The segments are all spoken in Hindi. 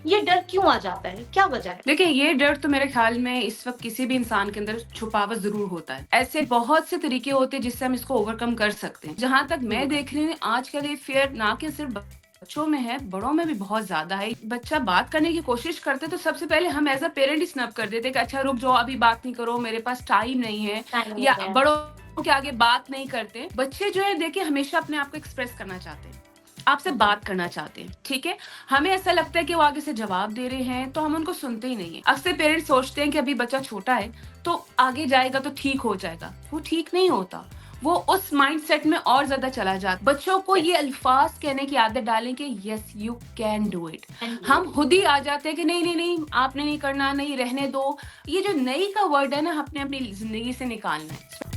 ये डर क्यों आ जाता है? क्या वजह है? देखिए, ये डर तो मेरे ख़्याल में इस वक़्त किसी भी इंसान के अंदर छुपा हुआ ज़रूर होता है। ऐसे बहुत से तरीके होते हैं जिससे हम इसको ओवरकम कर सकते हैं। जहाँ तक मैं हुँ, देख रही हूँ आजकल ये फ़ियर ना कि सिर्फ़ बच्चों में है, बड़ों में भी बहुत ज़्यादा है। बच्चा बात करने की कोशिश करते तो सबसे पहले हम एज़ अ पेरेंट ही स्नब कर देते हैं कि अच्छा रुक जाओ, अभी बात नहीं करो, मेरे पास टाइम नहीं है, टाइम या नहीं है। बड़ों के आगे बात नहीं करते। बच्चे जो है देखिए हमेशा अपने आप को एक्सप्रेस करना चाहते हैं। आपसे बिल्कुल। बात करना चाहते हैं, ठीक है? हमें ऐसा लगता है कि वो आगे से जवाब दे रहे हैं, तो हम उनको सुनते ही नहीं हैं। अक्सर पेरेंट्स सोचते हैं कि अभी बच्चा छोटा है, तो आगे जाएगा तो ठीक हो जाएगा। वो ठीक नहीं होता। वो उस माइंडसेट में और ज़्यादा चला जाता। बच्चों को ये यस, अल्फ़ाज़ कहने की आदत डालें कि yes you can do it. Can do हम इट। खुद ही आ जाते हैं कि नहीं, नहीं, नहीं, आपने नहीं करना, नहीं रहने दो। ये जो नहीं का वर्ड है ना, आपने अपनी ज़िंदगी से निकालना है।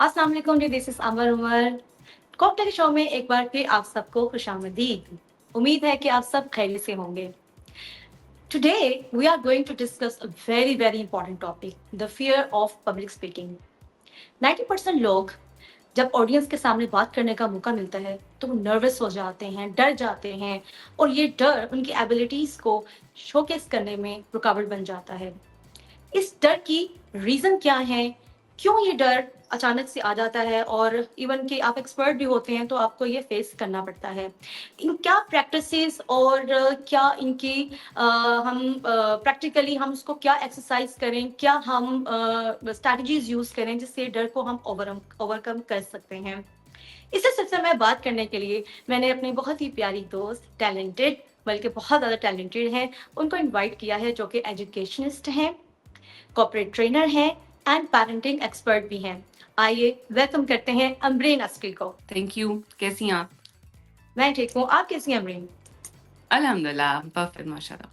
अस्सलाम वालेकुम जी, this is Amar Umar. Cocktail show में एक बार फिर आप सबको खुशामदीद। उम्मीद है कि आप सब खैरियत से होंगे। Today we are going to discuss a very important topic, the fear of public speaking. 90% लोग जब ऑडियंस के सामने बात करने का मौका मिलता है तो वो नर्वस हो जाते हैं, डर जाते हैं और ये डर उनकी एबिलिटीज को शोकेस करने में रुकावट बन जाता है। इस डर की रीज़न क्या है? क्यों ये डर अचानक से आ जाता है और इवन कि आप एक्सपर्ट भी होते हैं तो आपको ये फेस करना पड़ता है। इन क्या प्रैक्टिसेस और क्या इनकी हम प्रैक्टिकली हम उसको क्या एक्सरसाइज करें? क्या हम स्ट्रैटेजीज़ यूज़ करें जिससे डर को हम ओवरकम कर सकते हैं? इसी सिलसिले में बात करने के लिए मैंने अपनी बहुत ही प्यारी दोस्त टैलेंटेड बल्कि बहुत ज़्यादा टैलेंटेड हैं, उनको इनवाइट किया है जो कि एजुकेशनिस्ट हैं, कॉर्पोरेट ट्रेनर हैं एंड पेरेंटिंग एक्सपर्ट भी हैं। आइए वेलकम करते हैं अमरीन अस्करी को। Thank you. कैसी हैं आप? मैं ठीक हूँ, आप कैसी हैं अमरीन? अल्हम्दुलिल्लाह, परफेक्ट माशाल्लाह।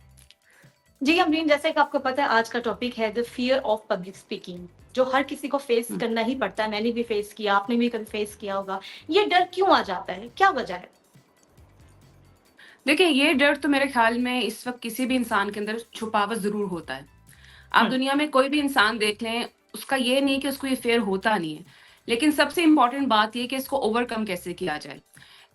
जी अमरीन, जैसे कि आपको पता है आज का टॉपिक है the fear of public speaking, जो हर किसी को फेस हुँ। करना ही पड़ता है। मैंने भी फेस किया, आपने भी कभी फेस किया होगा। ये डर क्यों आ जाता है? क्या वजह है? देखिए, ये डर तो मेरे ख़्याल में इस वक़्त किसी भी इंसान के अंदर छुपा हुआ ज़रूर होता है। आप हुँ, दुनिया में कोई भी इंसान देख लें, उसका ये नहीं है कि उसको ये फ़ियर होता नहीं है। लेकिन सबसे इम्पोर्टेंट बात ये है कि इसको ओवरकम कैसे किया जाए।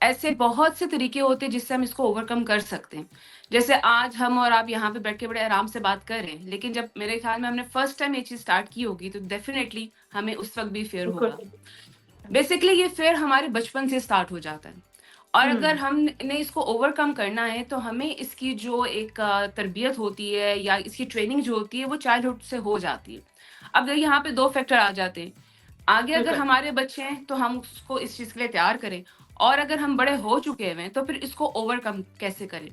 ऐसे बहुत से तरीके होते हैं जिससे हम इसको ओवरकम कर सकते हैं। जैसे आज हम और आप यहाँ पे बैठ के बड़े आराम से बात कर रहे हैं, लेकिन जब मेरे ख़्याल में हमने फर्स्ट टाइम ये चीज़ स्टार्ट की होगी, तो डेफ़िनेटली हमें उस वक़्त भी फ़ियर बिल्कुल। होगा। बेसिकली ये फ़ियर हमारे बचपन से स्टार्ट हो जाता है। और अगर हुँ, हमने इसको ओवरकम करना है तो हमें इसकी जो एक तरबियत होती है या इसकी ट्रेनिंग जो होती है वो चाइल्डहुड से हो जाती है। अब देखिए यहाँ पे 2 फैक्टर आ जाते हैं। आगे अगर बिल्कुल। हमारे बच्चे हैं तो हम उसको इस चीज़ के लिए तैयार करें, और अगर हम बड़े हो चुके हुए हैं तो फिर इसको ओवरकम कैसे करें?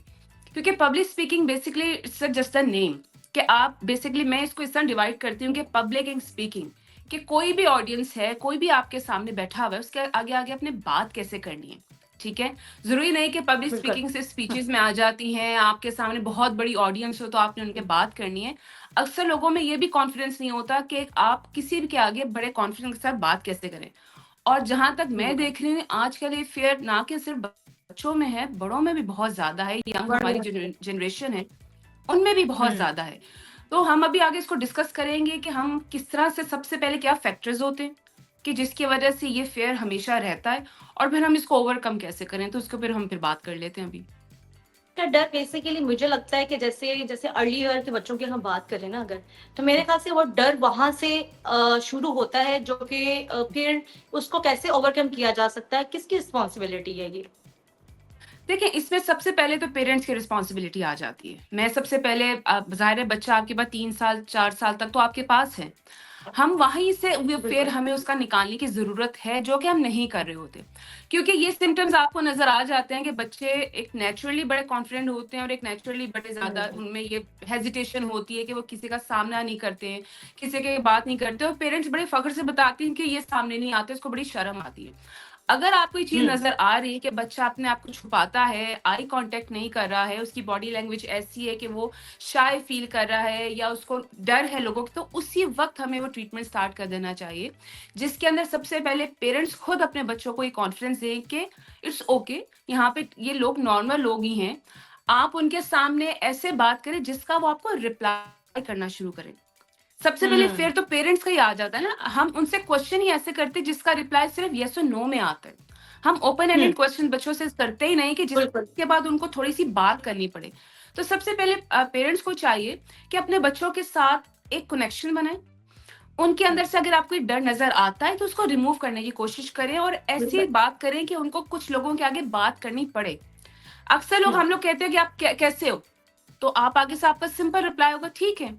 क्योंकि public speaking basically it's just a name, कि आप बेसिकली मैं इसको इस तरह डिवाइड करती हूँ कि पब्लिक एंड स्पीकिंग, कि कोई भी ऑडियंस है, कोई भी आपके सामने बैठा हुआ है, उसके आगे-आगे आपने बात कैसे करनी है, ठीक है? ज़रूरी नहीं कि पब्लिक बिल्कुल। स्पीकिंग सिर्फ़ हुँ, स्पीचेज़ में आ जाती हैं, आपके सामने बहुत बड़ी ऑडियंस हो तो आपने उनके हुँ, बात करनी है। अक्सर लोगों में ये भी कॉन्फिडेंस नहीं होता कि आप किसी भी के आगे बड़े कॉन्फिडेंस के साथ बात कैसे करें। और जहाँ तक मैं बिल्कुल। देख रही हूँ आजकल ये फ़ियर ना कि सिर्फ़ बच्चों में है, बड़ों में भी बहुत ज़्यादा है। यंग बढ़ हमारी जाती है। जनरेशन है, उनमें भी बहुत हुँ, ज़्यादा है। तो हम अभी आगे इसको डिस्कस करेंगे कि हम किस तरह से सबसे पहले क्या फैक्टर्स होते हैं, कि जिसकी वज़ह से ये फ़ियर हमेशा रहता है, और फिर हम इसको ओवरकम कैसे करें, तो उसको फिर बात कर लेते हैं अभी। का डर बेसिकली मुझे लगता है कि जैसे जैसे अर्ली ईयर के बच्चों की हम बात करें ना अगर, तो मेरे ख़्याल से वो डर वहाँ से शुरू होता है जो कि फिर उसको कैसे ओवरकम किया जा सकता है, किसकी रिस्पॉन्सिबिलिटी है ये? देखिए, इसमें सबसे पहले तो पेरेंट्स की रिस्पॉन्सिबिलिटी आ जाती है। मैं सबसे पहले ज़ाहिर है बच्चा आपके पास 3 साल, 4 साल तक तो आपके पास है। हम वहीं से वो फिर बिल्कुल। हमें उसका निकालने की ज़रूरत है, जो कि हम नहीं कर रहे होते। क्योंकि ये सिम्पटम्स आपको नज़र आ जाते हैं कि बच्चे एक नेचुरली बड़े कॉन्फिडेंट होते हैं और एक नेचुरली बड़े ज़्यादा हुँ, उनमें ये हेजिटेशन होती है कि वो किसी का सामना नहीं करते हैं, किसी की बात नहीं करते, और पेरेंट्स बड़े फ़ख्र से बताते हैं कि ये सामने नहीं आते, उसको बड़ी शर्म आती है। अगर आपको ये चीज़ हुँ, नज़र आ रही है कि बच्चा अपने आप को छुपाता है, आई कॉन्टैक्ट नहीं कर रहा है, उसकी बॉडी लैंग्वेज ऐसी है कि वो शाय फ़ील कर रहा है या उसको डर है लोगों को, तो उसी वक़्त हमें वो ट्रीटमेंट स्टार्ट कर देना चाहिए। जिसके अंदर सबसे पहले पेरेंट्स खुद अपने बच्चों को ये कॉन्फिडेंस दें कि इट्स ओके, यहाँ पे ये लोग नॉर्मल लोग ही हैं। आप उनके सामने ऐसे बात करें जिसका वो आपको रिप्लाई करना शुरू करें। सबसे पहले हुँ, फिर तो पेरेंट्स का ही आ जाता है ना, हम उनसे क्वेश्चन ही ऐसे करते हैं जिसका रिप्लाई सिर्फ येस और नो में आता है। हम ओपन हम्म, एंडेड क्वेश्चन बच्चों से करते ही नहीं कि बिल्कुल। जिसके बाद उनको थोड़ी सी बात करनी पड़े। तो सबसे पहले पेरेंट्स को चाहिए कि अपने बच्चों के साथ एक कनेक्शन बनाएं। उनके अंदर से अगर आपको एक डर नजर आता है तो उसको रिमूव करने की कोशिश करें और ऐसी बिल्कुल। बात करें कि उनको कुछ लोगों के आगे बात करनी पड़े। अक्सर लोग हम्म, हम लोग कहते हैं कि आप कैसे हो, तो आप आगे से आपका सिंपल रिप्लाई होगा ठीक है।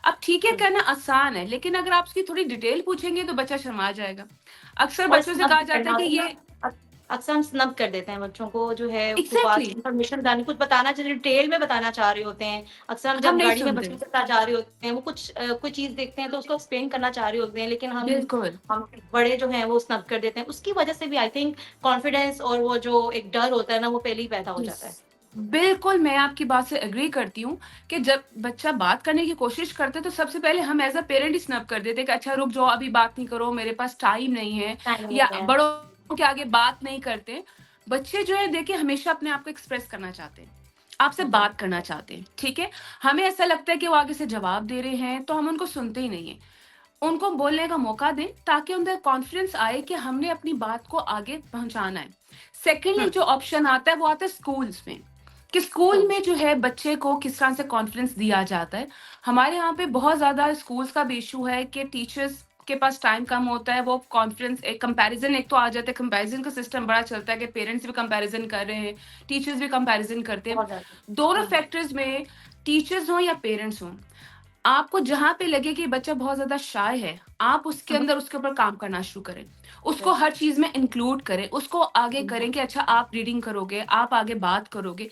अब ठीक है हम्म। कहना आसान है, लेकिन अगर आप उसकी थोड़ी डिटेल पूछेंगे तो बच्चा शर्मा जाएगा। अक्सर और बच्चों से स्नब कहा भी जाता है करना कि होता है ये ना, अक्सर हम स्नब कर देते हैं बच्चों को, जो है कोई बात एग्जैक्टली इन्फॉर्मेशन बतानी, कुछ बताना चाहिए, डिटेल में बताना चाह रहे होते हैं। अक्सर हम हम जब नहीं गाड़ी में सुनते। बच्चों के साथ जा रहे होते हैं, वो कुछ कोई चीज़ देखते हैं तो उसको एक्सप्लेन करना चाह रहे होते हैं, लेकिन बिल्कुल। हम बड़े जो हैं वो स्नब कर देते हैं। उसकी वजह से भी आई थिंक कॉन्फिडेंस और वो जो एक डर होता है ना, वो पहले ही पैदा हो यस, जाता है। बिल्कुल मैं आपकी बात से एग्री करती हूँ कि जब बच्चा बात करने की कोशिश करता है तो सबसे पहले हम एज अ पेरेंट ही स्नब कर देते हैं कि अच्छा रुक जाओ, अभी बात नहीं करो, मेरे पास टाइम नहीं है, टाइम या नहीं है। बड़ों के आगे बात नहीं करते। बच्चे जो है देखिए हमेशा अपने आप को एक्सप्रेस करना चाहते हैं, आपसे बिल्कुल। बात करना चाहते हैं, ठीक है। हमें ऐसा लगता है कि वो आगे से जवाब दे रहे हैं तो हम उनको सुनते ही नहीं है। उनको बोलने का मौका दें ताकि उनका कॉन्फिडेंस आए कि हमने अपनी बात को आगे पहुंचाना है। सेकेंडली हुँ, जो ऑप्शन आता है वो आता है स्कूल्स में, कि स्कूल बिल्कुल। में जो है बच्चे को किस तरह से कॉन्फिडेंस दिया जाता है। हमारे यहाँ पे बहुत ज्यादा स्कूल्स का भी इशू है कि टीचर्स के पास टाइम कम होता है, वो कॉन्फिडेंस एक कंपैरिजन एक तो आ जाता है, कंपैरिजन का सिस्टम बड़ा चलता है कि पेरेंट्स भी कंपैरिजन कर रहे हैं, टीचर्स भी कंपैरिजन करते हैं। बहुत ज़्यादा। दोनों हुँ, फैक्टर्स में, टीचर्स हों या पेरेंट्स हों, आपको जहाँ पे लगे कि बच्चा बहुत ज़्यादा शाय है, आप उसके हुँ, अंदर उसके ऊपर काम करना शुरू करें। उसको बिल्कुल। हर चीज़ में इंक्लूड करें, उसको आगे हुँ, करें कि अच्छा आप रीडिंग करोगे, आप आगे बात करोगे।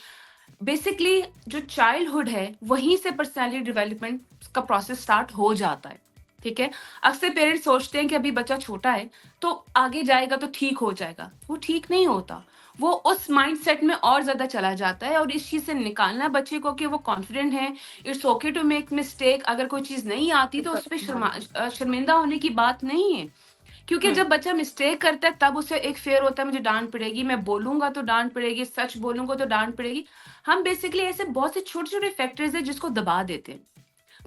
बेसिकली जो चाइल्डहुड है, वहीं से पर्सनैलिटी डेवलपमेंट का प्रोसेस स्टार्ट हो जाता है, ठीक है? अक्सर पेरेंट्स सोचते हैं कि अभी बच्चा छोटा है, तो आगे जाएगा तो ठीक हो जाएगा। वो ठीक नहीं होता। वो उस माइंडसेट में और ज़्यादा चला जाता है और इस चीज़ से निकालना बच्चे को कि वो कॉन्फिडेंट है, it's okay to make mistake, अगर कोई चीज़ नहीं आती तो बिल्कुल। उस पे हाँ, शर्मिंदा होने की बात नहीं है। क्योंकि हुँ, जब बच्चा मिस्टेक करता है तब उसे एक फ़ियर होता है मुझे डाँट पड़ेगी, मैं बोलूँगा तो डाँट पड़ेगी, सच बोलूँगा तो डाँट पड़ेगी। हम बेसिकली ऐसे बहुत से छोटे-छोटे फैक्टर्स हैं जिसको दबा देते हैं।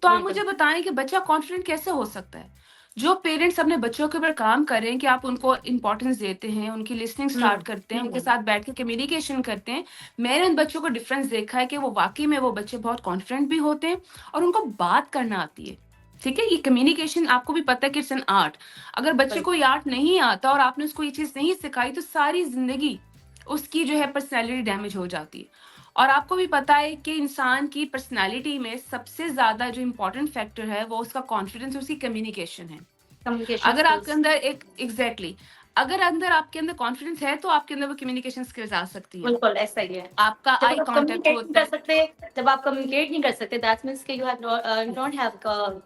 तो आप बिल्कुल। मुझे बताएँ कि बच्चा कॉन्फिडेंट कैसे हो सकता है? जो पेरेंट्स अपने बच्चों के ऊपर काम कर रहे हैं कि आप उनको इम्पोर्टेंस देते हैं, उनकी लिसनिंग हुँ, स्टार्ट करते हैं, उनके हुँ, साथ बैठ के कम्युनिकेशन करते हैं। मैंने उन बच्चों को डिफरेंस देखा है कि वो वाक़ई में वो बच्चे बहुत कॉन्फिडेंट भी होते हैं और उनको बात करना आती है। ठीक है? ये कम्युनिकेशन आपको भी पता है कि इट्स एन आर्ट। अगर बच्चे को बिल्कुल। ये आर्ट नहीं आता और आपने उसको ये चीज़ नहीं सिखाई तो सारी ज़िंदगी उसकी जो है पर्सनैलिटी डैमेज हो जाती है। और आपको भी पता है कि इंसान की पर्सनैलिटी में सबसे ज़्यादा जो इम्पोर्टेंट फैक्टर है वो उसका कॉन्फिडेंस और उसकी कम्युनिकेशन है। कम्युनिकेशन अगर आपके स्किल्स। अंदर एक एग्ज़ैक्टली अगर अंदर आपके अंदर कॉन्फिडेंस है तो आपके अंदर वो कम्युनिकेशन स्किल्स आ सकती हैं। बिल्कुल, ऐसा ही है। आपका जब आई आप कॉन्टैक्ट कम्युनिकेट नहीं होता कर है। सकते, जब आप कम्युनिकेट नहीं कर सकते, दैट मीन्स कि you don't have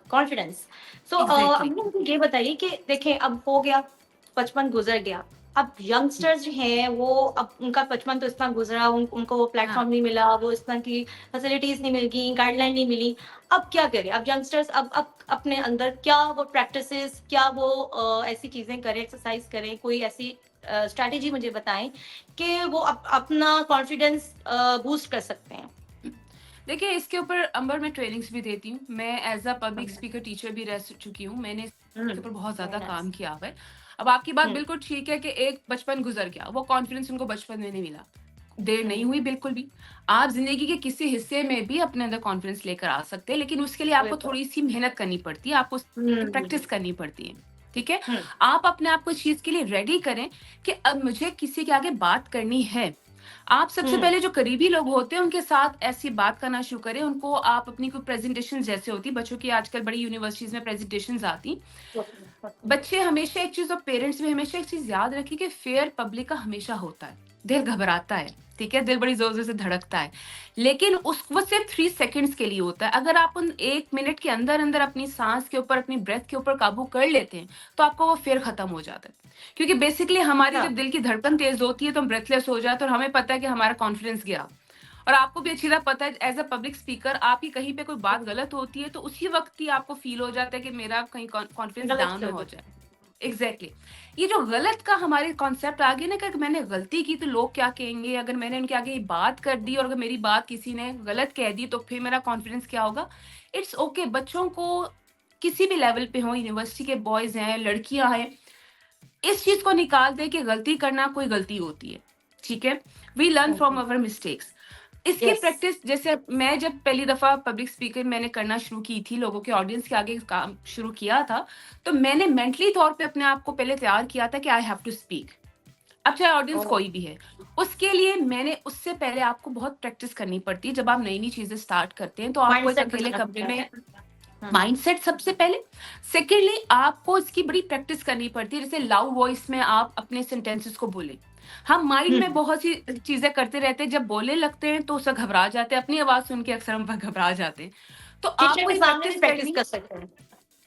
confidence. So exactly. अभी मुझे ये बताइए कि देखें, अब हो गया, बचपन गुज़र गया। अब हुँ, यंगस्टर्स जो हैं वो, अब उनका बचपन तो इस तरह गुज़रा, उनको वो हाँ। प्लेटफ़ॉर्म नहीं मिला, वो इस तरह की फैसिलिटीज़ नहीं मिल गई, गाइडलाइन नहीं मिली। अब क्या करें? अब यंगस्टर्स अब अपने अंदर क्या वो प्रैक्टिसेज़, क्या वो ऐसी चीज़ें करें, एक्सरसाइज़ करें, कोई ऐसी स्ट्रैटेजी मुझे बताएँ कि वो अपना कॉन्फिडेंस बूस्ट कर सकते हैं। देखिए इसके ऊपर अंबर मैं ट्रेनिंग्स भी देती हूँ। मैं as a public hmm, speaker teacher भी रह चुकी हूँ। मैंने हुँ, इसके ऊपर बहुत वेरी ज़्यादा नाइस। काम किया हुआ है। अब आपकी बात हुँ, बिल्कुल ठीक है कि एक बचपन गुज़र गया, वो कॉन्फिडेंस उनको बचपन में नहीं मिला। देर नहीं हुँ, हुई बिल्कुल भी। आप ज़िंदगी के किसी हिस्से में भी अपने अंदर कॉन्फिडेंस लेकर आ सकते हैं, लेकिन उसके लिए आपको बिल्कुल। थोड़ी-सी मेहनत करनी पड़ती है, आपको उसकी हुँ, प्रैक्टिस करनी पड़ती है। ठीक है? हुँ, आप अपने आप को इस चीज़ के लिए रेडी करें कि अब मुझे किसी के आगे बात करनी है। आप सबसे हुँ, पहले जो करीबी लोग होते हैं उनके साथ ऐसी बात करना शुरू करें। उनको आप अपनी कोई प्रेज़ेंटेशन जैसे होती है, बच्चों की आजकल बड़ी यूनिवर्सिटीज़ में प्रेज़ेंटेशंस आती। ओके, ओके, बच्चे हमेशा एक चीज़ और पेरेंट्स भी हमेशा एक चीज़ याद रखें कि फ़ियर पब्लिक का हमेशा होता है। दिल घबराता है, ठीक है? दिल बड़ी ज़ोर-ज़ोर से धड़कता है। लेकिन उस वो सिर्फ़ 3 सेकंड्स के लिए होता है। अगर आप उन 1 मिनट के अंदर-अंदर अपनी साँस के ऊपर, अपनी ब्रेथ के ऊपर काबू कर लेते हैं, तो आपका वो फ़ियर ख़त्म हो जाता है। क्योंकि बेसिकली हमारी अच्छा, जब दिल की धड़कन तेज़ होती है, तो हम ब्रेथलेस हो जाते हैं और हमें पता है कि हमारा कॉन्फिडेंस गया। और आपको भी अच्छी तरह पता है एज़ अ पब्लिक स्पीकर आपकी कहीं पे कोई बात गलत होती है, तो उसी वक़्त ही आपको फ़ील हो जाता है कि मेरा कहीं कॉन्फिडेंस गलत डाउन ना क्यों हो हो जाए। जाए? एग्ज़ैक्टली। ये जो गलत का हमारे कॉन्सेप्ट आ गया ना कि अगर मैंने गलती की तो लोग क्या कहेंगे? अगर मैंने उनके आगे ये बात कर दी और अगर मेरी बात किसी ने गलत कह दी तो फिर मेरा कॉन्फिडेंस क्या होगा? इट्स ओके बच्चों को किसी भी लेवल पे हों, यूनिवर्सिटी के बॉयज़ हैं, लड़कियाँ हैं, इस चीज को निकाल दे कि गलती करना कोई गलती होती है, ठीक है? We learn from our mistakes. इसकी यस, प्रैक्टिस, जैसे मैं जब पहली दफा पब्लिक स्पीकर मैंने करना शुरू की थी, लोगों के ऑडियंस के आगे काम शुरू किया था, तो मैंने मेंटली तौर पे अपने आप को पहले तैयार किया था कि आई हैव टू स्पीक। अब चाहे ऑडियंस कोई भी है, उसके लिए मैंने उससे पहले आपको बहुत प्रैक्टिस करनी पड़ती है। जब आप नई नई चीजें स्टार्ट करते हैं तो आपको एक माइंडसेट अकेले बनाना कमरे पड़ता में है। माइंडसेट सबसे पहले, सेकेंडली आपको इसकी बड़ी प्रैक्टिस करनी पड़ती है। जैसे लाउड वॉइस में आप अपने सेंटेंसेस को बोलें। हम माइंड में बहुत सी चीजें करते रहते हैं, जब बोलने लगते हैं तो उससे घबरा जाते हैं, अपनी आवाज सुन के अक्सर हम घबरा जाते हैं। तो टीचर आपको के ये सामने भी प्रैक्टिस प्रैक्टिस करनी, कर सकते हैं।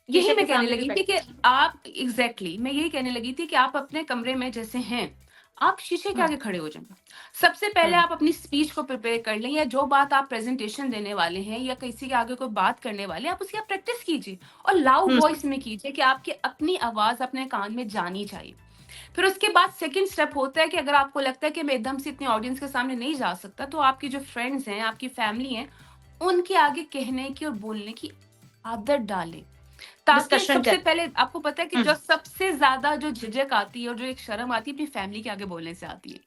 यही टीचर के मैं कहने सामने भी लगी थी कि प्रैक्टिस। आप मैं यही कहने लगी थी कि आप अपने कमरे में जैसे हैं, आप शीशे के हाँ, आगे खड़े हो जाएं। सबसे पहले हम्म, आप अपनी स्पीच को प्रिपेयर कर लें, या जो बात आप प्रेजेंटेशन देने वाले हैं या किसी के आगे कोई बात करने वाले हैं, आप उसकी आप प्रैक्टिस कीजिए और लाउड हम्म, वॉइस में कीजिए कि आपकी अपनी आवाज अपने कान में जानी चाहिए। फिर उसके बाद सेकंड स्टेप होता है कि अगर आपको लगता है कि मैं एकदम से इतनी ऑडियंस के सामने नहीं जा सकता, तो आपकी जो फ्रेंड्स हैं, आपकी फैमिली है, उनके आगे कहने की और बोलने की आदत डालें। ताकि डिस्कशन सबसे कर। पहले आपको पता है कि जो हम्म, सबसे ज़्यादा जो झिझक आती है और जो एक शर्म आती है, अपनी फैमिली के आगे बोलने से आती है।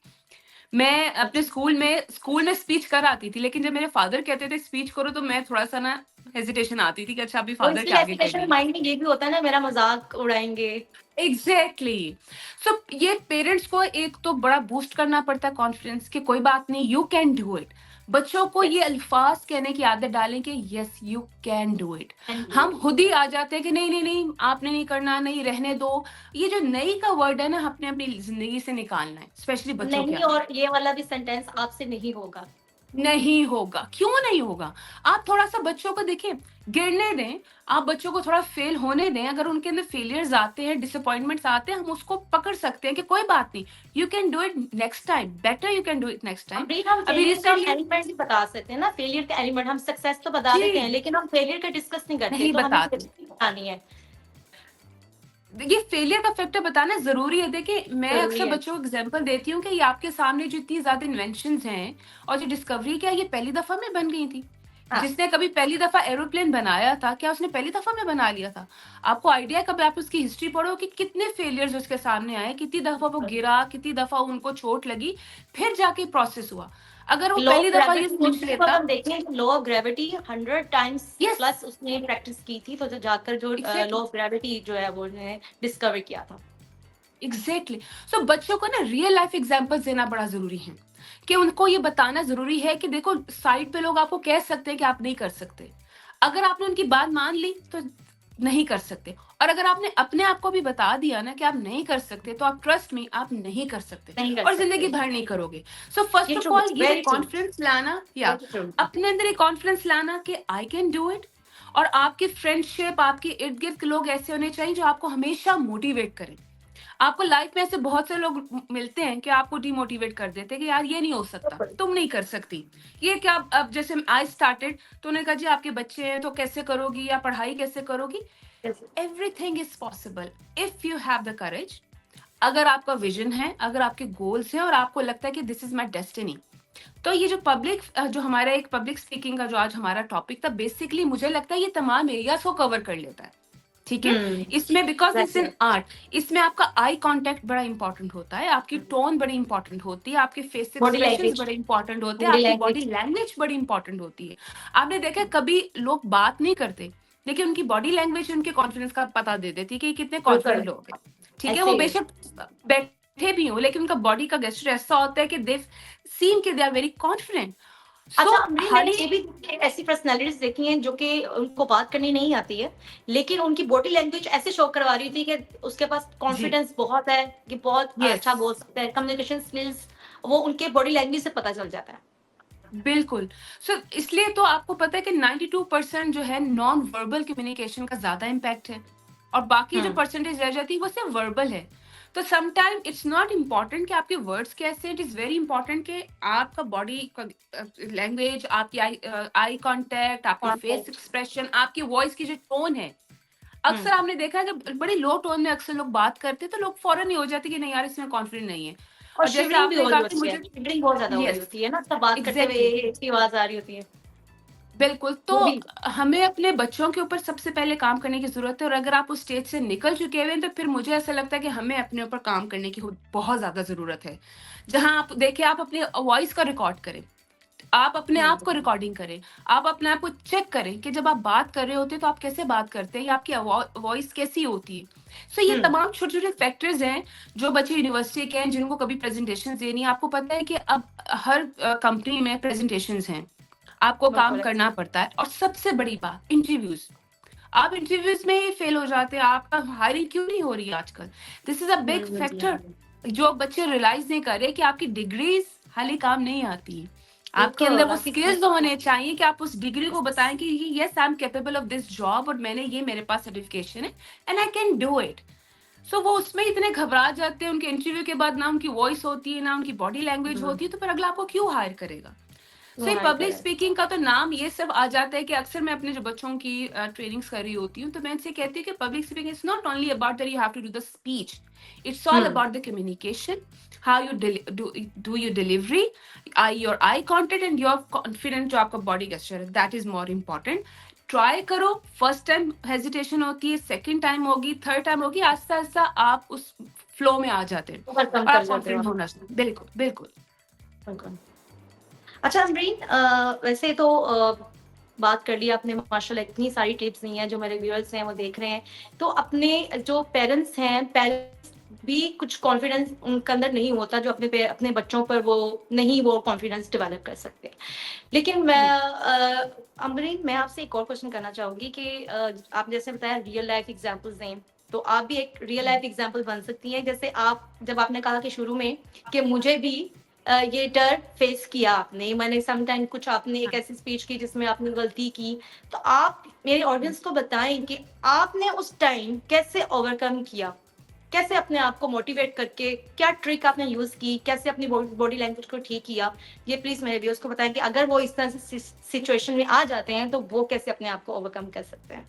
मैं अपने अच्छा, स्कूल में स्पीच कर आती थी, लेकिन जब मेरे फादर कहते थे स्पीच करो, तो मैं थोड़ा-सा ना हेजिटेशन आती थी कि अच्छा अभी वो फादर के इसलिए आगे एजुकेशन कहेंगे। माइंड में ये भी होता है ना, मेरा मजाक उड़ाएंगे। एग्ज़ैक्टली। सो ये पेरेंट्स को एक तो बड़ा बूस्ट करना पड़ता है कॉन्फिडेंस कि कोई बात नहीं, यू कैन डू इट। बच्चों को ये यस, अल्फाज़ कहने की आदत डालें कि yes you can do it. And do हम इट। खुद ही आ जाते हैं कि नहीं, नहीं, नहीं, आपने नहीं करना, नहीं रहने दो। ये जो नहीं का वर्ड है ना, अपने अपनी ज़िंदगी से निकालना है, स्पेशली बच्चों के नहीं, आगे। और ये वाला भी सेंटेंस आपसे नहीं होगा। नहीं होगा, क्यों नहीं होगा? आप थोड़ा-सा बच्चों को देखिए, गिरने दें, आप बच्चों को थोड़ा फेल होने दें, अगर उनके अंदर फेलियर्स आते हैं, डिसअपॉइंटमेंट्स आते हैं, हम उसको पकड़ सकते हैं कि कोई बात नहीं, you can do it next time, better you can do it next time. Complete हम अभी फेलियर का रिसेंटली एलिमेंट भी बता सकते हैं ना, फेलियर का एलिमेंट हम सक्सेस तो बता देते हैं, जी, लेकिन हम फेलियर का डिस्कस नहीं करते, नहीं तो हमें बताते। सक्सेस बतानी है। देखिए, फेलियर का फैक्टर बताना ज़रूरी है। देखिए, मैं जरूरी अक्सर है। बच्चों को एग्ज़ाम्पल देती हूँ कि ये आपके सामने जो इतनी ज़्यादा इन्वेंशंस हैं और जो डिस्कवरी क्या ये पहली दफ़ा में बन गई थी? हाँ, जिसने कभी पहली दफ़ा एरोप्लेन बनाया था, क्या उसने पहली दफ़ा में बना लिया था? आपको आइडिया है, कभी आप उसकी हिस्ट्री पढ़ो कि कितने फेलियर्स उसके सामने आए, कितनी दफ़ा वो गिरा, कितनी दफ़ा उनको चोट लगी, फिर जाके प्रोसेस हुआ। अगर वो लॉ ऑफ पहली दफ़ा ये ग्रेविटी सोच को लेता, हम देखें, law of gravity 100 times yes, plus उसने प्रैक्टिस की थी, तो जाकर जो एग्ज़ैक्टली। लॉ ऑफ ग्रेविटी जो है वो उन्होंने डिस्कवर किया था। एग्जैक्टली। सो बच्चों को ना रियल लाइफ एग्जांपल्स देना बड़ा जरूरी है, कि उनको ये बताना जरूरी है कि देखो, साइड पे लोग आपको कह सकते हैं कि आप नहीं कर सकते। अगर आपने उनकी बात मान ली तो नहीं कर सकते, और अगर आपने अपने आप को भी बता दिया ना कि आप नहीं कर सकते, तो आप ट्रस्ट में आप नहीं कर सकते नहीं कर और जिंदगी सकते। भर नहीं करोगे। सो ये फर्स्ट ऑफ ट्रू, ऑल ये जो वेरी ट्रू, कॉन्फिडेंस लाना, या वेरी ट्रू। अपने अंदर एक कॉन्फिडेंस लाना कि आई कैन डू इट। और आपकी फ्रेंडशिप, आपके इर्द गिर्द के लोग ऐसे होने चाहिए जो आपको हमेशा मोटिवेट करें। आपको लाइफ में ऐसे बहुत से लोग मिलते हैं कि आपको डिमोटिवेट कर देते हैं कि यार ये नहीं हो सकता, तुम नहीं कर सकती। ये क्या, अब जैसे आई स्टार्टेड तो उन्होंने कहा जी आपके बच्चे हैं तो कैसे करोगी, या पढ़ाई कैसे करोगी? Everything is possible if you have the courage. अगर आपका विजन है, अगर आपके गोल्स हैं और आपको लगता है कि दिस इज माई डेस्टिनी, तो ये जो जो हमारा एक पब्लिक स्पीकिंग का जो आज हमारा टॉपिक था, बेसिकली मुझे लगता है ये तमाम एरियाज को कवर कर लेता है। ठीक है? हम्म, इसमें because it's exactly. An art, इसमें आपका आई कॉन्टैक्ट बड़ा इम्पोर्टेंट होता है, आपकी टोन बड़ी इम्पोर्टेंट होती है, आपके फेस बॉडी एक्सप्रेशंस लैंग्वेज, बड़े इम्पोर्टेंट होते हैं, बॉडी आपकी बॉडी लैंग्वेज। लैंग्वेज बड़ी इम्पोर्टेंट होती है। आपने देखा है, कभी लोग बात नहीं करते, लेकिन उनकी बॉडी लैंग्वेज उनके कॉन्फिडेंस का पता दे देती है कि ये कितने बिल्कुल, कॉन्फिडेंट लोग हैं। ठीक है? ऐसे वो ही है। बेशक बैठे भी हों, लेकिन उनका बॉडी का गेस्चर ऐसा होता है कि दे सीम कि दे आर वेरी कॉन्फिडेंट। अच्छा, सो अमरीन, हर मैंने ये भी ऐसी पर्सनैलिटीज देखी हैं जो कि उनको बात करनी नहीं आती है, लेकिन उनकी बॉडी लैंग्वेज ऐसे शो करवा रही थी कि उसके पास जी, कॉन्फिडेंस बहुत है, कि बहुत यस। अच्छा बोल सकता है, कम्युनिकेशन स्किल्स वो उनके बॉडी लैंग्वेज से पता चल जाता है। बिल्कुल। सो इसलिए तो आपको पता है कि 92% जो है नॉन वर्बल कम्युनिकेशन का ज़्यादा इम्पैक्ट है, और बाकी जो हुँ, परसेंटेज रह जाती है वो सिर्फ वर्बल है। तो some time it's not important कि आपके वर्ड्स कैसे हैं, इट इज़ वेरी इम्पोर्टेंट कि आपका बॉडी का लैंग्वेज, आपकी आई कॉन्टैक्ट, आपकी फेस कॉन्फिडेंट। एक्सप्रेशन, आपकी वॉइस की जो टोन है। हुँ, अक्सर आपने देखा है कि बड़ी लो टोन में अक्सर लोग बात करते हैं, तो लोग फौरन ये हो जाते हैं कि नहीं यार, इसमें कॉन्फिडेंट नहीं है। और और जैसे शिवरिंग भी आपने हो रही कहा कि होती है, मुझे, शिवरिंग बहुत ज़्यादा हो रही यस, होती है ना, सब बात करते हुए एग्ज़ैक्टली। इसकी आवाज़ आ रही होती है। बिल्कुल, तो वो भी हमें अपने बच्चों के ऊपर सबसे पहले काम करने की ज़रूरत है और अगर आप उस स्टेज से निकल चुके हुए हैं, तो फिर मुझे ऐसा लगता है कि हमें अपने ऊपर काम करने की बहुत ज़्यादा ज़रूरत है। जहाँ आप देखिए, आप अपनी वॉइस का रिकॉर्ड करें। आप अपने हुँ, आप को रिकॉर्डिंग करें। आप अपने आप को चेक करें कि जब आप बात कर रहे होते हैं तो आप कैसे बात करते हैं या आपकी वॉइस कैसी होती है। सो ये हुँ, तमाम छोटे-छोटे फैक्टर्स हैं जो बच्चे यूनिवर्सिटी के हैं जिनको कभी प्रेज़ेंटेशंस देनी है। आपको पता है कि अब हर कंपनी में प्रेज़ेंटेशंस हैं। आपको काम बिल्कुल करना एक्चुअली। पड़ता है और सबसे बड़ी बात इंटरव्यूज़। आप इंटरव्यूज़ में ही फेल हो जाते हैं, आपका हायरिंग क्यों नहीं हो रही है आजकल? This is a big hmm, ji factor हाँ। जो बच्चे रियलाइज़ नहीं कर रहे कि आपकी डिग्रीज़ खाली काम नहीं आती। आपके अंदर बिल्कुल, वो आपकी स्किल्स होने चाहिए कि आप उस डिग्री को यस। बताएँ कि yes I am capable of this job और मैंने ये मेरे पास सर्टिफिकेशन है and I can do it. So वो उसमें इतने घबरा जाते हैं, उनके इंटरव्यू के बाद ना उनकी वॉइस होती है, ना उनकी बॉडी लैंग्वेज हुँ, होती है, तो फिर अगला आपको क्यों हायर करेगा? सो वो ये हायर पब्लिक करें। स्पीकिंग का तो नाम ये सब आ जाता है कि अक्सर मैं अपने जो बच्चों की ट्रेनिंग्स कर रही होती हूँ तो मैं इनसे कहती हूँ कि public speaking is not only about that you have to do the speech, it's all um, about the communication, how you do your delivery, eye your eye contact and your confident जो आपका बॉडी गेस्चर है, that is more important. Try करो, फर्स्ट टाइम हेजिटेशन होती है, सेकेंड टाइम होगी, थर्ड टाइम होगी, आहिस्ता आहिस्ता आप उस फ्लो में आ जाते हैं ओवरकम और कर आप जाते हो कॉन्फिडेंट आप। होना चाहिए। बिल्कुल बिल्कुल। बिल्कुल। अच्छा अमरीन, वैसे तो बात कर ली आपने माशाल्लाह, इतनी सारी टिप्स दी हैं जो मेरे व्यूअर्स हैं वो देख रहे हैं। तो अपने जो पेरेंट्स हैं, पेरेंट्स भी कुछ कॉन्फिडेंस उनके अंदर नहीं होता जो अपने बच्चों पर वो नहीं वो कॉन्फिडेंस डेवलप कर सकते। लेकिन मैं हम्म, अमरीन, मैं आपसे एक और क्वेश्चन करना चाहूँगी कि आप जैसे बताया रियल लाइफ एग्ज़ाम्पल्स दें, तो आप भी एक रियल हम्म, लाइफ एग्ज़ाम्पल बन सकती हैं। जैसे आप जब आपने कहा कि शुरू में कि मुझे भी ये डर फेस किया आपने, मैंने सम टाइम कुछ आपने एक हाँ, ऐसी स्पीच की जिसमें आपने गलती की, तो आप मेरे हम्म। ऑडियंस को बताएँ कि आपने उस टाइम कैसे ओवरकम किया? कैसे अपने आप को मोटिवेट करके, क्या ट्रिक आपने यूज़ की? कैसे अपनी बॉडी लैंग्वेज को ठीक किया? ये प्लीज़ मेरे व्यूअर्स को बताएँ कि अगर वो इस तरह से सिचुएशन में आ जाते हैं, तो वो कैसे अपने आप को ओवरकम कर सकते हैं?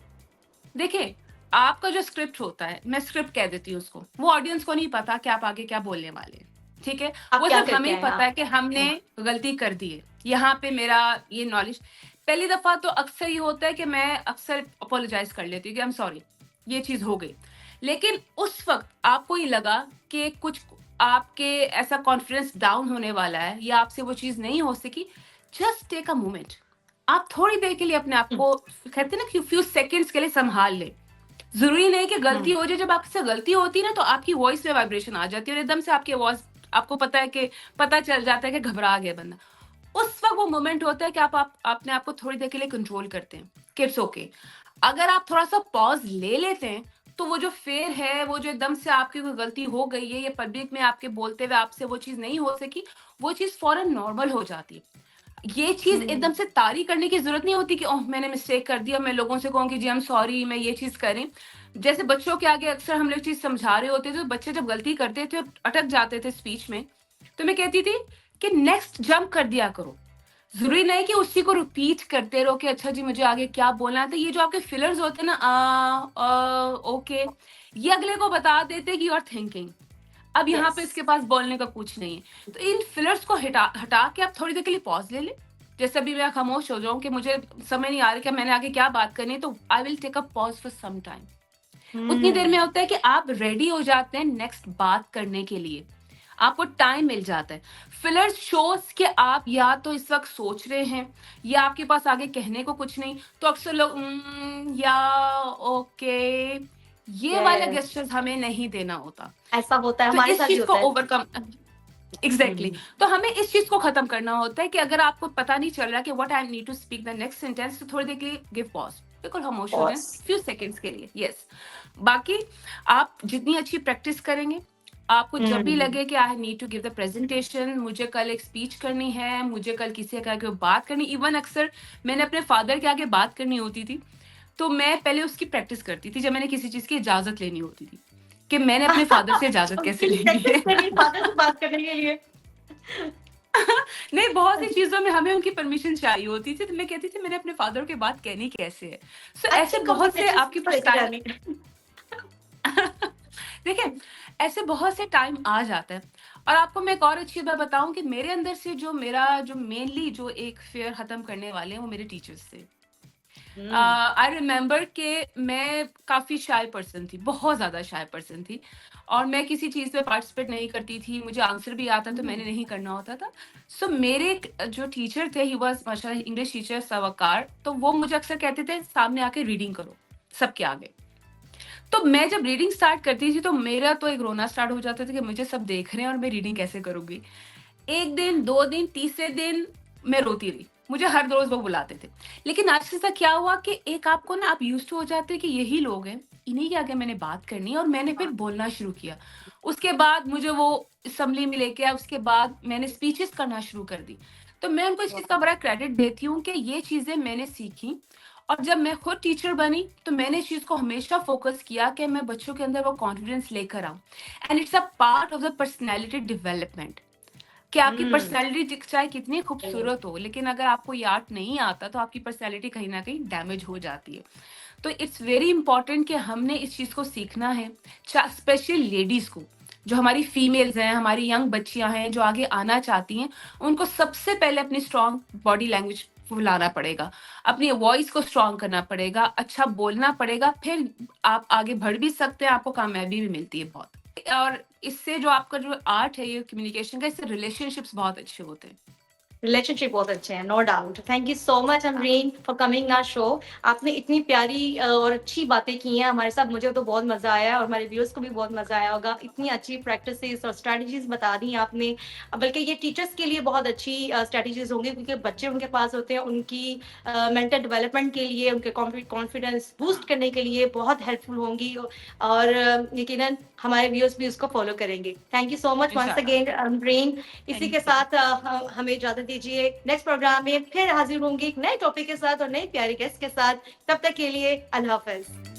देखिए, आपका जो स्क्रिप्ट होता है, मैं स्क्रिप्ट कह देती हूँ उसको, वो ऑडियंस को नहीं पता कि आप आगे क्या बोलने वाले हैं, ठीक है? आप वो क्या सिर्फ़ हमें करके ही आए हैं पता आप? है कि हमने हुँ, गलती कर दी है। यहाँ पे मेरा ये नॉलेज पहली दफ़ा तो अक्सर ये होता है कि मैं अक्सर अपोलोजाइज़ कर लेती हूँ कि आई एम सॉरी, ये चीज़ हो गई। लेकिन उस वक़्त आपको ये लगा कि कुछ आपके ऐसा कॉन्फिडेंस डाउन होने वाला है या आपसे वो चीज़ नहीं हो सकी, जस्ट टेक अ मोमेंट। आप थोड़ी देर के लिए अपने आप हुँ, को कहते हैं ना कि फ्यू सेकंड्स के लिए संभाल लें। ज़रूरी नहीं कि हुँ, गलती हो जाए, जब आपसे गलती होती है ना तो आपकी वॉइस में वाइब्रेशन आ जाती है और एकदम से आपकी आवाज़ आपको पता है कि पता चल जाता है कि घबरा गया बंदा। उस वक़्त वो मोमेंट होता है कि आप अपने आप को थोड़ी देर के लिए कंट्रोल करते हैं कि इट्स ओके। अगर आप थोड़ा-सा पॉज़ ले लेते हैं, तो वो जो फ़ियर है, वो जो एकदम से आपकी कोई गलती हो गई है या पब्लिक में आपके बोलते हुए आपसे वो चीज़ नहीं हो सकी, वो चीज़ फ़ौरन नॉर्मल हो जाती है। ये चीज़ हुँ, एकदम से तारी करने की ज़रूरत नहीं होती कि ओह! मैंने मिस्टेक कर दिया, मैं लोगों से कहूँ कि जी आई एम सॉरी, मैं ये चीज़ करें। जैसे बच्चों के आगे अक्सर हम लोग चीज़ समझा रहे होते थे, तो बच्चे जब गलती करते थे और अटक जाते थे स्पीच में, तो मैं कहती थी कि नेक्स्ट जंप कर दिया करो। ज़रूरी नहीं कि उसी को रिपीट करते रहो कि अच्छा जी मुझे आगे क्या बोलना है। तो ये जो आपके फिलर्स होते हैं ना ओके, ये अगले को बता देते हैं कि यू आर थिंकिंग। अब यहाँ यस। पे इसके पास बोलने का कुछ नहीं है। तो इन फिलर्स को हटा हटा के आप थोड़ी देर के लिए पॉज़ ले लें। जैसे अभी मैं खामोश हो जाऊँ कि मुझे समझ नहीं आ रहा कि मैंने आगे क्या बात करनी है, तो I will take a pause for some time. उतनी देर में हुँ, होता है कि आप रेडी हो जाते हैं नेक्स्ट बात करने के लिए। आपको टाइम मिल जाता है। फिलर्स शोज़ कि आप या तो इस वक़्त सोच रहे हैं या आपके पास आगे कहने को कुछ नहीं, तो अक्सर लोग या ओके, ये वाला यस, गेस्चर्स हमें नहीं देना होता। ऐसा होता है, तो हमारे इस साथ भी चीज़ को होता है। Overcome exactly. हुँ, तो हमें इस चीज़ को ख़त्म करना होता है कि अगर आपको पता नहीं चल रहा कि what I need to speak the next sentence, तो थोड़ी देर के लिए गिव पॉज़। बिल्कुल खामोश हो जाएँ, पॉज़। फ्यू सेकंड्स के लिए, येस। बाकी आप जितनी अच्छी प्रैक्टिस करेंगे, आपको जब भी हुँ, लगे कि I need to give the presentation, मुझे कल एक स्पीच करनी है, मुझे कल किसी के आगे बात करनी, इवन अक्सर मैंने अपने फादर के आगे बात करनी होती थी, तो मैं पहले उसकी प्रैक्टिस करती थी जब मैंने किसी चीज़ की इजाज़त लेनी होती थी, कि मैंने अपने फादर से इजाज़त कैसे कंप्लीट लेनी प्रैक्टिस है। करिए फादर से बात करने के लिए। नहीं, बहुत सी चीज़ों में हमें उनकी परमिशन चाहिए होती थी, तो मैं कहती थी मैंने अपने फादर की बात कहनी कैसे है। सो अच्छी ऐसे बहुत से कम्युनिकेशन आपके स्किल्स पास लेके टाइम जानी। देखिए, ऐसे बहुत से टाइम आ जाता है। और आपको मैं एक और अच्छी बात बताऊँ कि मेरे अंदर से जो मेनली जो एक फ़ियर ख़त्म करने वाले हैं, वो मेरे टीचर्स थे। हुँ, आई रिमेंबर कि मैं काफ़ी शाय पर्सन थी, बहुत ज़्यादा शाय पर्सन थी और मैं किसी चीज़ में पार्टिसिपेट नहीं करती थी, मुझे आंसर भी आता तो हुँ, मैंने नहीं करना होता था। सो मेरे एक जो टीचर थे, ही वाज़ माशाल्लाह इंग्लिश टीचर सवकार, तो वो मुझे अक्सर कहते थे, "सामने आके रीडिंग करो, सबके आगे।" तो मैं जब रीडिंग स्टार्ट करती थी, तो मेरा तो एक रोना स्टार्ट हो जाता था कि मुझे सब देख रहे हैं और मैं रीडिंग कैसे करूँगी? 1 दिन, 2 दिन, तीसरे दिन मैं रोती रही। मुझे हर रोज़ वो बुलाते थे। लेकिन आखिर से क्या हुआ कि एक आपको ना आप यूज़्ड टू हो जाते हैं कि यही लोग हैं, इन्हीं के आगे मैंने बात करनी है और मैंने फिर हाँ, बोलना शुरू किया। उसके बाद मुझे वो असेंबली में लेके आए, उसके बाद मैंने स्पीचेज़ करना शुरू कर दी। तो मैं उनको इस चीज़ का वाह! बड़ा क्रेडिट देती हूँ कि ये चीज़ें मैंने सीखी और जब मैं खुद टीचर बनी, तो मैंने इस चीज़ को हमेशा फ़ोकस किया कि मैं बच्चों के अंदर वो कॉन्फिडेंस लेकर आऊँ and it's a part of the personality development. कि आपकी हुँ, पर्सनैलिटी चाहे कितनी चलिए, खूबसूरत हो, लेकिन अगर आपको ये आर्ट नहीं आता, तो आपकी पर्सनैलिटी कहीं न कहीं डैमेज हो जाती है। तो इट्स वेरी इम्पोर्टेंट कि हमने इस चीज़ को सीखना है, स्पेशली लेडीज़ को, जो हमारी फीमेल्स हैं, हमारी यंग बच्चियाँ हैं, जो आगे आना चाहती हैं, उनको सबसे पहले अपनी स्ट्रॉन्ग बॉडी लैंग्वेज फुलाना पड़ेगा, अपनी वॉइस को स्ट्रॉन्ग करना पड़ेगा, अच्छा बोलना पड़ेगा, फिर आप आगे बढ़ भी सकते हैं, आपको कामयाबी भी मिलती है बहुत। और इससे जो आपका जो आर्ट है ये कम्युनिकेशन का, इससे रिलेशनशिप्स बहुत अच्छे होते हैं। रिलेशनशिप बहुत अच्छे हैं, no doubt. Thank you so much हाँ, Amreen for coming our show. आपने इतनी प्यारी और अच्छी बातें की हैं हमारे साथ, मुझे तो बहुत मज़ा आया और हमारे व्यूअर्स को भी बहुत मज़ा आया होगा। इतनी अच्छी प्रैक्टिसेस और स्ट्रैटेजीज़ बता दी आपने। बल्कि ये टीचर्स के लिए बहुत अच्छी स्ट्रैटेजीज़ होंगी क्योंकि बच्चे उनके पास होते हैं, उनकी मेंटल डेवलपमेंट के लिए, उनके कॉन्फिडेंस बूस्ट करने के लिए बहुत हेल्पफुल होंगी और यकीनन हमारे व्यूअर्स भी उसको फॉलो करेंगे। Thank you so much once इंशाल्लाह। अगेन अमरीन। इसी के थैंक यू। साथ हमें इजाजत दीजिए। नेक्स्ट प्रोग्राम में फिर हाजिर होंगी एक नए टॉपिक के साथ और नई प्यारी गेस्ट के साथ। तब तक के लिए अल्लाह हाफ़िज़।